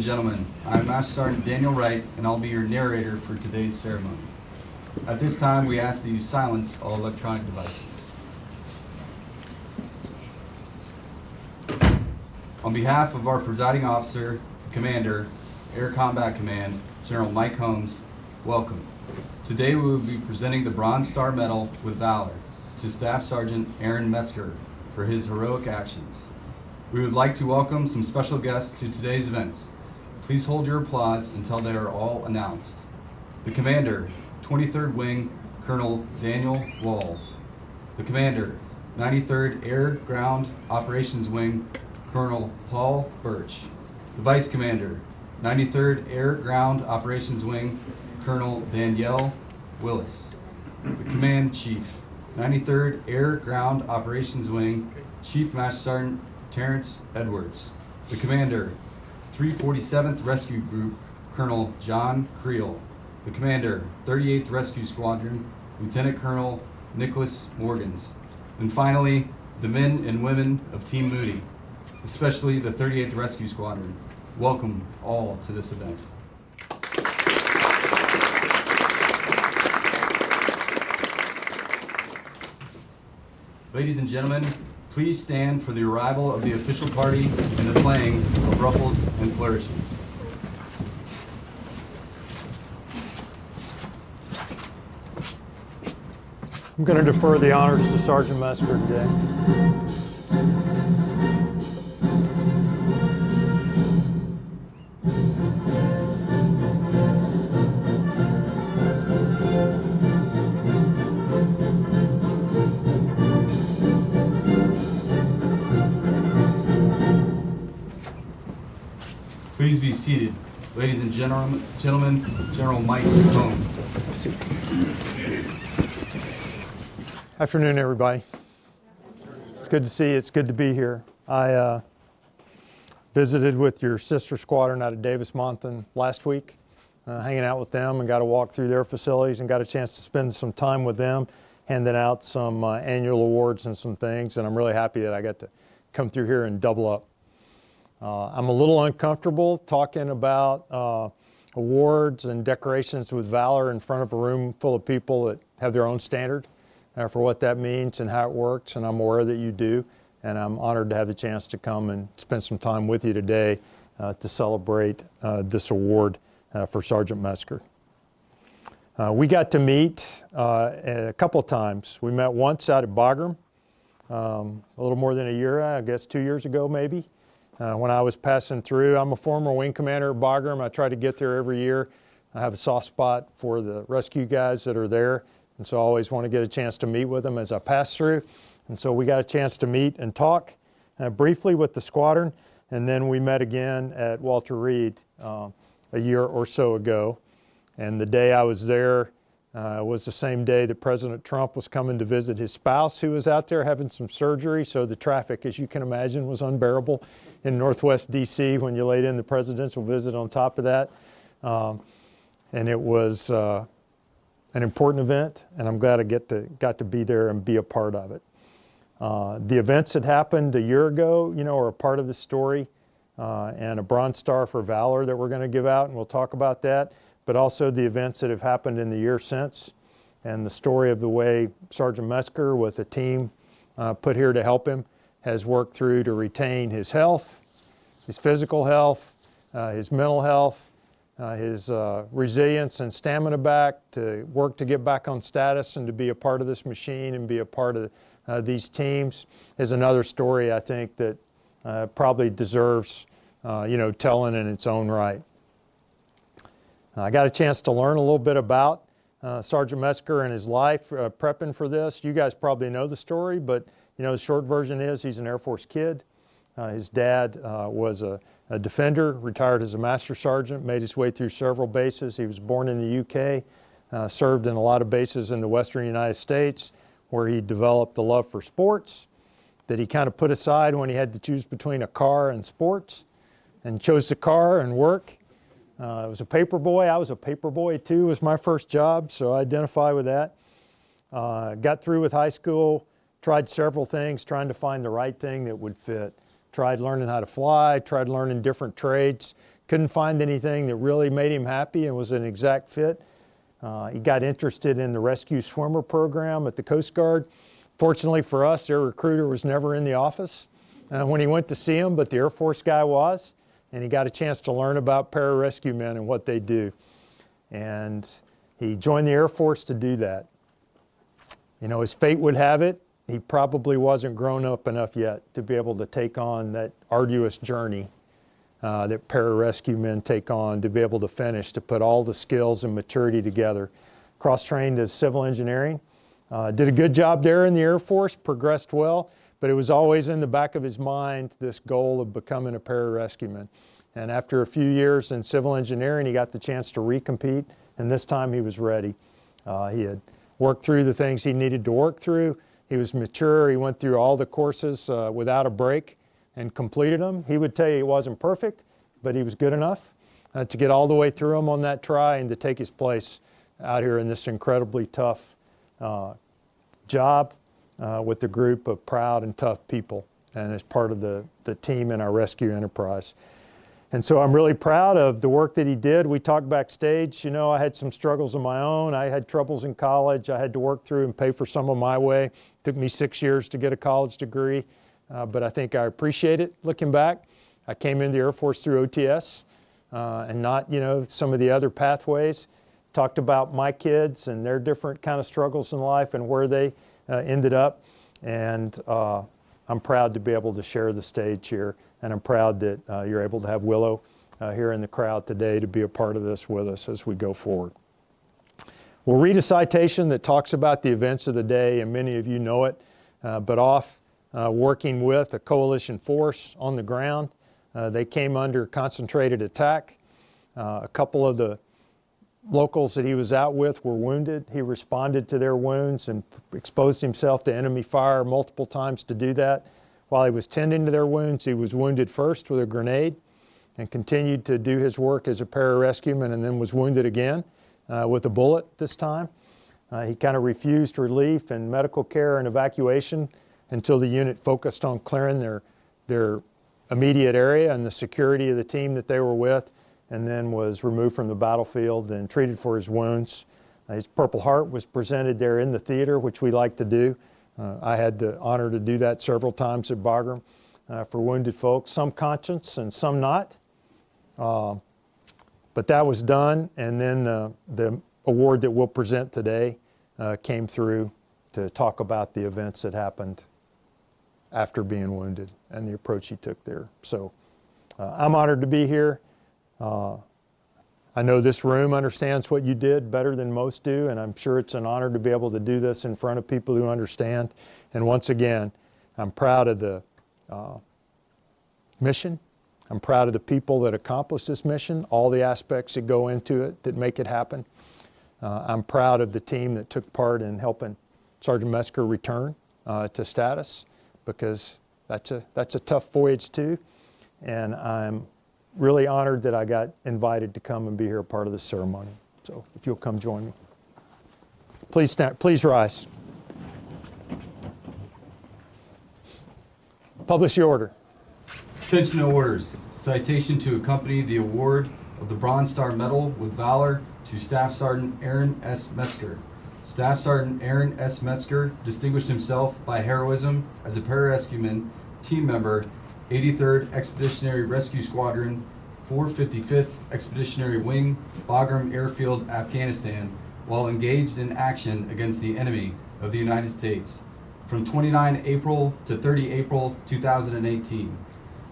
gentlemen, I'm Master Sergeant Daniel Wright, and I'll be your narrator for today's ceremony. At this time, we ask that you silence all electronic devices. On behalf of our presiding officer, Commander, Air Combat Command, General Mike Holmes, welcome. Today we will be presenting the Bronze Star Medal with Valor to Staff Sergeant Aaron Metzger for his heroic actions. We would like to welcome some special guests to today's events. Please hold your applause until they are all announced. The Commander, 23rd Wing, Colonel Daniel Walls. The Commander, 93rd Air Ground Operations Wing, Colonel Paul Birch. The Vice Commander, 93rd Air Ground Operations Wing, Colonel Danielle Willis. The Command Chief, 93rd Air Ground Operations Wing, Chief Master Sergeant Terrence Edwards. The Commander, 347th Rescue Group, Colonel John Creel. The Commander, 38th Rescue Squadron, Lieutenant Colonel Nicholas Morgans. And finally, the men and women of Team Moody, especially the 38th Rescue Squadron. Welcome all to this event. Ladies and gentlemen, please stand for the arrival of the official party and the playing of ruffles and flourishes. I'm going to defer the honors to Sergeant Metzger today. Please be seated. Ladies and gentlemen, General Mike Holmes. Afternoon, everybody. It's good to see you. It's good to be here. I visited with your sister squadron out of Davis-Monthan last week, hanging out with them, and got to walk through their facilities and got a chance to spend some time with them, handing out some annual awards and some things, and I'm really happy that I got to come through here and double up. I'm a little uncomfortable talking about awards and decorations with Valor in front of a room full of people that have their own standard for what that means and how it works, and I'm aware that you do, and I'm honored to have the chance to come and spend some time with you today to celebrate this award for Sergeant Metzger. We got to meet a couple of times. We met once out at Bagram, a little more than a year, I guess 2 years ago maybe. When I was passing through. I'm a former wing commander at Bagram. I try to get there every year. I have a soft spot for the rescue guys that are there, and so I always want to get a chance to meet with them as I pass through. And so we got a chance to meet and talk briefly with the squadron, and then we met again at Walter Reed a year or so ago. And the day I was there was the same day that President Trump was coming to visit his spouse, who was out there having some surgery. So the traffic, as you can imagine, was unbearable in Northwest DC when you laid in the presidential visit on top of that. And it was an important event, and I'm glad I got to be there and be a part of it. The events that happened a year ago, are a part of the story, and a Bronze Star for Valor that we're going to give out, and we'll talk about that. But also the events that have happened in the year since, and the story of the way Sergeant Metzger, with a team put here to help him, has worked through to retain his health, his physical health, his mental health, his resilience and stamina back, to work to get back on status and to be a part of this machine and be a part of these teams, is another story I think that probably deserves telling in its own right. I got a chance to learn a little bit about Sergeant Metzger and his life prepping for this. You guys probably know the story, but the short version is he's an Air Force kid. His dad was a defender, retired as a master sergeant, made his way through several bases. He was born in the UK, served in a lot of bases in the western United States, where he developed a love for sports that he kind of put aside when he had to choose between a car and sports, and chose the car and work. I was a paper boy. I was a paper boy too. It was my first job, so I identify with that. Got through with high school, tried several things, trying to find the right thing that would fit. Tried learning how to fly, tried learning different trades, couldn't find anything that really made him happy and was an exact fit. He got interested in the rescue swimmer program at the Coast Guard. Fortunately for us, their recruiter was never in the office when he went to see him, but the Air Force guy was, and he got a chance to learn about pararescuemen and what they do. And he joined the Air Force to do that. You know, as fate would have it, he probably wasn't grown up enough yet to be able to take on that arduous journey that pararescuemen take on, to be able to finish, to put all the skills and maturity together. Cross-trained as civil engineering. Did a good job there in the Air Force, progressed well, but it was always in the back of his mind, this goal of becoming a pararescueman. And after a few years in civil engineering, he got the chance to recompete, and this time he was ready. He had worked through the things he needed to work through. He was mature. He went through all the courses without a break and completed them. He would tell you he wasn't perfect, but he was good enough to get all the way through them on that try and to take his place out here in this incredibly tough job with a group of proud and tough people, and as part of the team in our rescue enterprise. And so I'm really proud of the work that he did. We talked backstage, you know, I had some struggles of my own. I had troubles in college. I had to work through and pay for some of my way. It took me 6 years to get a college degree, but I think I appreciate it looking back. I came into the Air Force through OTS and not, you know, some of the other pathways. Talked about my kids and their different kind of struggles in life and where they ended up. And I'm proud to be able to share the stage here. And I'm proud that you're able to have Willow here in the crowd today to be a part of this with us as we go forward. We'll read a citation that talks about the events of the day, and many of you know it, but off working with a coalition force on the ground. They came under concentrated attack. A couple of the locals that he was out with were wounded. He responded to their wounds and exposed himself to enemy fire multiple times to do that. While he was tending to their wounds, he was wounded first with a grenade and continued to do his work as a pararescueman, and then was wounded again with a bullet this time. He kind of refused relief and medical care and evacuation until the unit focused on clearing their immediate area and the security of the team that they were with, and then was removed from the battlefield and treated for his wounds. His Purple Heart was presented there in the theater, which we like to do. I had the honor to do that several times at Bagram for wounded folks, some conscious and some not. But that was done, and then the award that we'll present today came through to talk about the events that happened after being wounded and the approach he took there. So I'm honored to be here. I know this room understands what you did better than most do, and I'm sure it's an honor to be able to do this in front of people who understand. And once again, I'm proud of the mission. I'm proud of the people that accomplish this mission, all the aspects that go into it that make it happen. I'm proud of the team that took part in helping Sergeant Metzger return to status, because that's a tough voyage too. And I'm really honored that I got invited to come and be here a part of this ceremony. So if you'll come join me. Please stand, please rise. Publish the order. Attention to orders. Citation to accompany the award of the Bronze Star Medal with Valor to Staff Sergeant Aaron S. Metzger. Staff Sergeant Aaron S. Metzger distinguished himself by heroism as a pararescueman, team member, 83rd Expeditionary Rescue Squadron, 455th Expeditionary Wing, Bagram Airfield, Afghanistan, while engaged in action against the enemy of the United States from 29 April to 30 April 2018.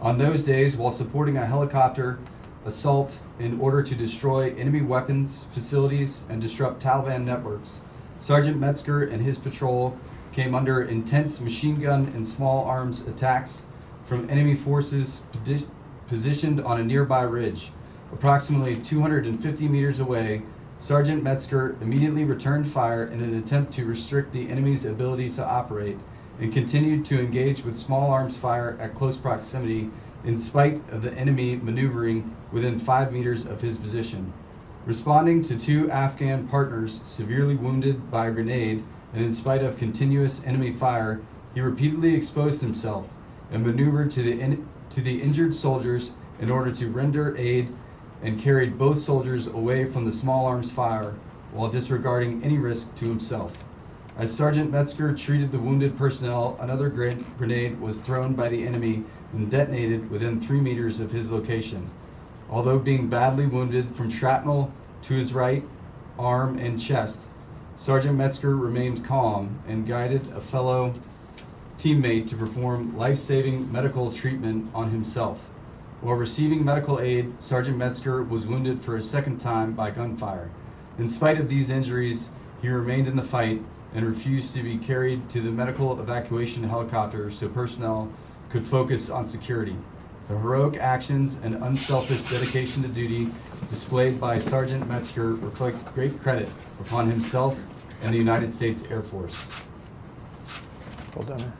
On those days, while supporting a helicopter assault in order to destroy enemy weapons, facilities, and disrupt Taliban networks, Sergeant Metzger and his patrol came under intense machine gun and small arms attacks from enemy forces positioned on a nearby ridge. Approximately 250 meters away, Sergeant Metzger immediately returned fire in an attempt to restrict the enemy's ability to operate, and continued to engage with small arms fire at close proximity in spite of the enemy maneuvering within 5 meters of his position. Responding to 2 Afghan partners severely wounded by a grenade, and in spite of continuous enemy fire, he repeatedly exposed himself and maneuvered to the injured soldiers in order to render aid and carried both soldiers away from the small arms fire while disregarding any risk to himself. As Sergeant Metzger treated the wounded personnel, another grenade was thrown by the enemy and detonated within 3 meters of his location. Although being badly wounded from shrapnel to his right arm and chest, Sergeant Metzger remained calm and guided a fellow teammate to perform life-saving medical treatment on himself. While receiving medical aid, Sergeant Metzger was wounded for a second time by gunfire. In spite of these injuries, he remained in the fight and refused to be carried to the medical evacuation helicopter so personnel could focus on security. The heroic actions and unselfish dedication to duty displayed by Sergeant Metzger reflect great credit upon himself and the United States Air Force. Well done.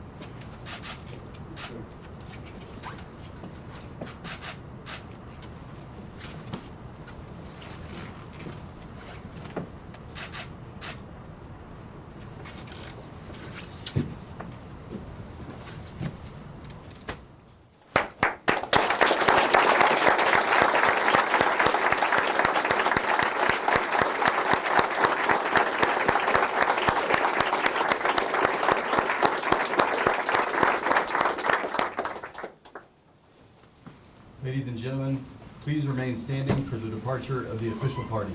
Ladies and gentlemen, please remain standing for the departure of the official party.